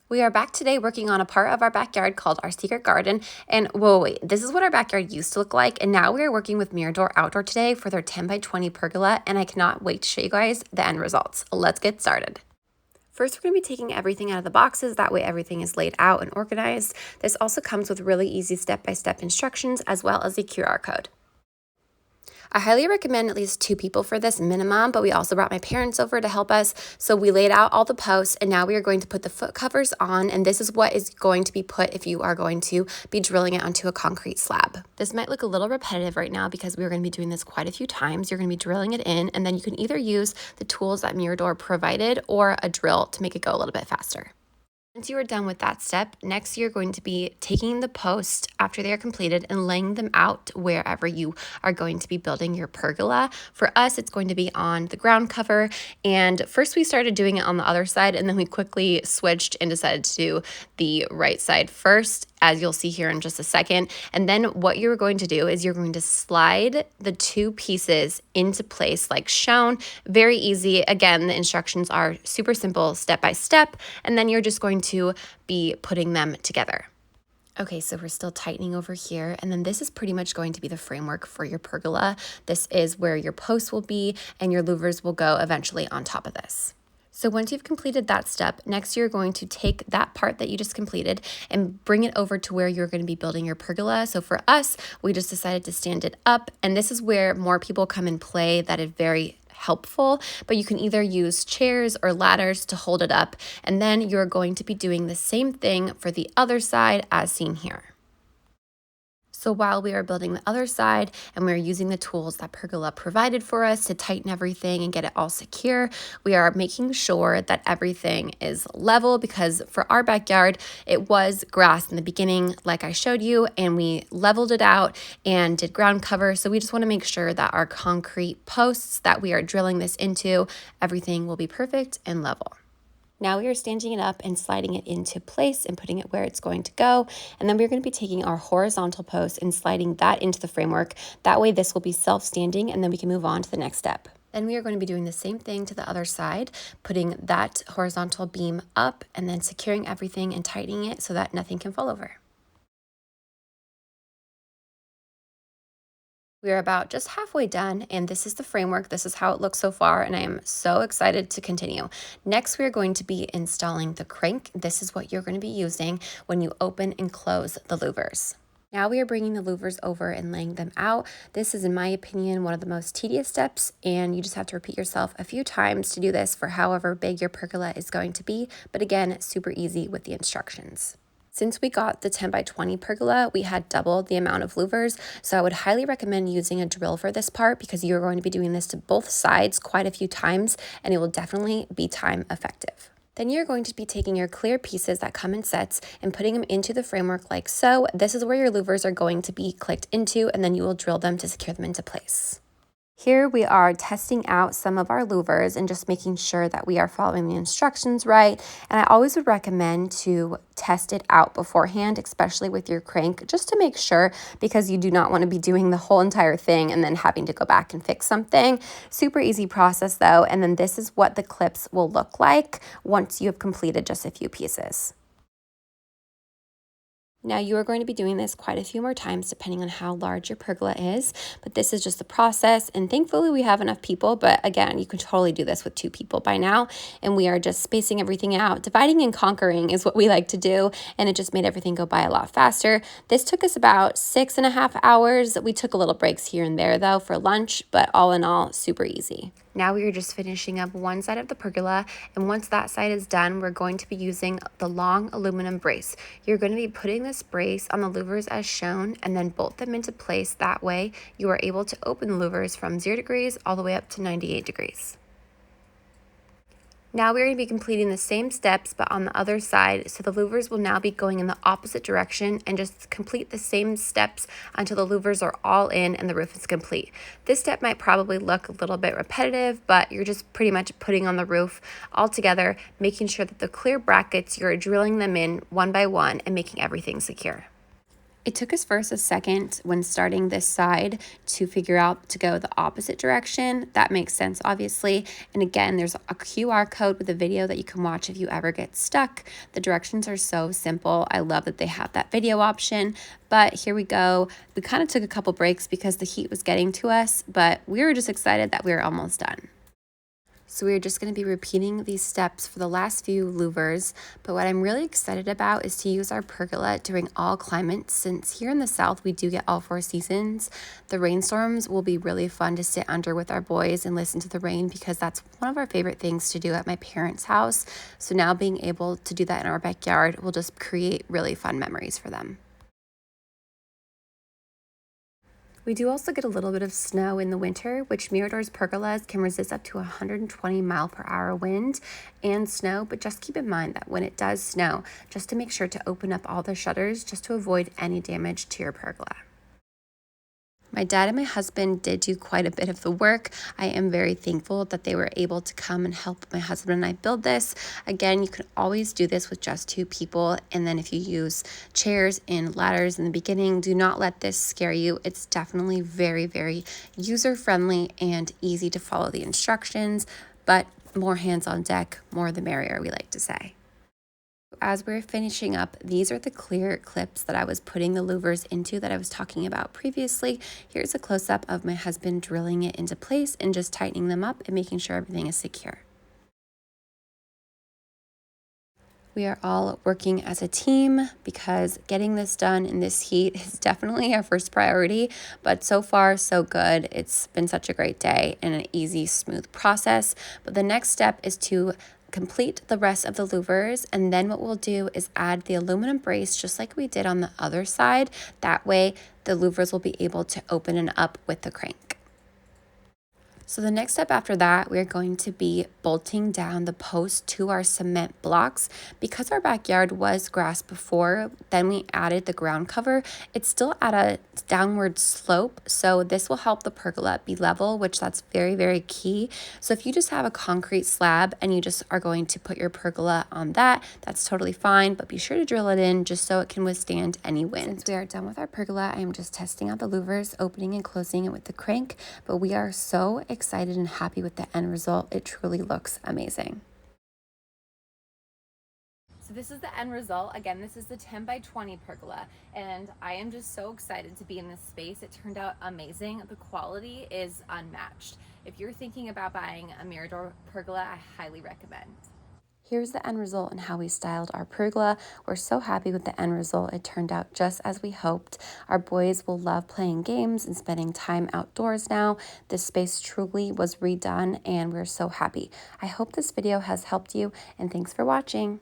We are back today working on a part of our backyard called our secret garden. And whoa, wait, this is what our backyard used to look like. And now we are working with Mirador Outdoor today for their 10 by 20 pergola. And I cannot wait to show you guys the end results. Let's get started. First, we're going to be taking everything out of the boxes. That way everything is laid out and organized. This also comes with really easy step-by-step instructions as well as a QR code. I highly recommend at least 2 people for this minimum, but we also brought my parents over to help us. So we laid out all the posts and now we are going to put the foot covers on, and this is what is going to be put if you are going to be drilling it onto a concrete slab. This might look a little repetitive right now because we're going to be doing this quite a few times. You're going to be drilling it in, and then you can either use the tools that Mirador provided or a drill to make it go a little bit faster. Once you are done with that step, next you're going to be taking the posts after they are completed and laying them out wherever you are going to be building your pergola. For us, it's going to be on the ground cover. And first we started doing it on the other side, and then we quickly switched and decided to do the right side first, as you'll see here in just a second. And then what you're going to do is you're going to slide the 2 pieces into place like shown. Very easy. Again, the instructions are super simple, step by step, and then you're just going to be putting them together. Okay, so we're still tightening over here, and then this is pretty much going to be the framework for your pergola. This is where your posts will be, and your louvers will go eventually on top of this. So once you've completed that step, next you're going to take that part that you just completed and bring it over to where you're going to be building your pergola. So for us, we just decided to stand it up, and this is where more people come and play. That is very helpful, but you can either use chairs or ladders to hold it up, and then you're going to be doing the same thing for the other side as seen here. So while we are building the other side and we're using the tools that Pergola provided for us to tighten everything and get it all secure, we are making sure that everything is level, because for our backyard, it was grass in the beginning, like I showed you, and we leveled it out and did ground cover. So we just want to make sure that our concrete posts that we are drilling this into, everything will be perfect and level. Now we are standing it up and sliding it into place and putting it where it's going to go. And then we're going to be taking our horizontal post and sliding that into the framework. That way this will be self-standing, and then we can move on to the next step. Then we are going to be doing the same thing to the other side, putting that horizontal beam up and then securing everything and tightening it so that nothing can fall over. We're about just halfway done, and this is the framework. This is how it looks so far, and I am so excited to continue. Next, we're going to be installing the crank. This is what you're going to be using when you open and close the louvers. Now we are bringing the louvers over and laying them out. This is, in my opinion, one of the most tedious steps, and you just have to repeat yourself a few times to do this for however big your pergola is going to be. But again, super easy with the instructions. Since we got the 10 by 20 pergola, we had double the amount of louvers, so I would highly recommend using a drill for this part, because you're going to be doing this to both sides quite a few times, and it will definitely be time effective. Then you're going to be taking your clear pieces that come in sets and putting them into the framework like so. This is where your louvers are going to be clicked into, and then you will drill them to secure them into place. Here we are testing out some of our louvers and just making sure that we are following the instructions right. And I always would recommend to test it out beforehand, especially with your crank, just to make sure, because you do not want to be doing the whole entire thing and then having to go back and fix something. Super easy process though. And then this is what the clips will look like once you have completed just a few pieces. Now you are going to be doing this quite a few more times depending on how large your pergola is, but this is just the process, and thankfully we have enough people. But again, you can totally do this with 2 people by now, and we are just spacing everything out. Dividing and conquering is what we like to do, and it just made everything go by a lot faster. This took us about 6.5 hours. We took a little breaks here and there though for lunch, but all in all, super easy. Now we are just finishing up one side of the pergola, and once that side is done, we're going to be using the long aluminum brace. You're going to be putting this brace on the louvers as shown and then bolt them into place. That way you are able to open the louvers from 0 degrees all the way up to 98 degrees. Now we're going to be completing the same steps, but on the other side. So the louvers will now be going in the opposite direction, and just complete the same steps until the louvers are all in and the roof is complete. This step might probably look a little bit repetitive, but you're just pretty much putting on the roof all together, making sure that the clear brackets, you're drilling them in one by one and making everything secure. It took us first a second when starting this side to figure out to go the opposite direction. That makes sense, obviously. And again, there's a QR code with a video that you can watch if you ever get stuck. The directions are so simple. I love that they have that video option. But here we go. We kind of took a couple breaks because the heat was getting to us, but we were just excited that we were almost done. So we're just going to be repeating these steps for the last few louvers, but what I'm really excited about is to use our pergola during all climates. Since here in the South, we do get all 4 seasons. The rainstorms will be really fun to sit under with our boys and listen to the rain because that's one of our favorite things to do at my parents' house. So now being able to do that in our backyard will just create really fun memories for them. We do also get a little bit of snow in the winter, which Mirador's pergolas can resist up to 120-mile-per-hour wind and snow, but just keep in mind that when it does snow, just to make sure to open up all the shutters just to avoid any damage to your pergola. My dad and my husband did do quite a bit of the work. I am very thankful that they were able to come and help my husband and I build this. Again, you can always do this with just 2 people. And then if you use chairs and ladders in the beginning, do not let this scare you. It's definitely very, very user-friendly and easy to follow the instructions, but more hands on deck, more the merrier, we like to say. As we're finishing up, these are the clear clips that I was putting the louvers into that I was talking about previously. Here's a close-up of my husband drilling it into place and just tightening them up and making sure everything is secure. We are all working as a team because getting this done in this heat is definitely our first priority, but so far so good. It's been such a great day and an easy, smooth process. But the next step is to complete the rest of the louvers, and then what we'll do is add the aluminum brace just like we did on the other side. That way the louvers will be able to open and up with the crank. So the next step after that, we're going to be bolting down the post to our cement blocks. Because our backyard was grass before, then we added the ground cover. It's still at a downward slope, so this will help the pergola be level, which that's very, very key. So if you just have a concrete slab and you just are going to put your pergola on that, that's totally fine, but be sure to drill it in just so it can withstand any wind. Since we are done with our pergola, I am just testing out the louvers, opening and closing it with the crank, but we are so excited and happy with the end result. It truly looks amazing. So this is the end result. Again, this is the 10 by 20 pergola, and I am just so excited to be in this space. It turned out amazing. The quality is unmatched. If you're thinking about buying a Mirador pergola, I highly recommend. Here's the end result and how we styled our pergola. We're so happy with the end result. It turned out just as we hoped. Our boys will love playing games and spending time outdoors now. This space truly was redone and we're so happy. I hope this video has helped you, and thanks for watching.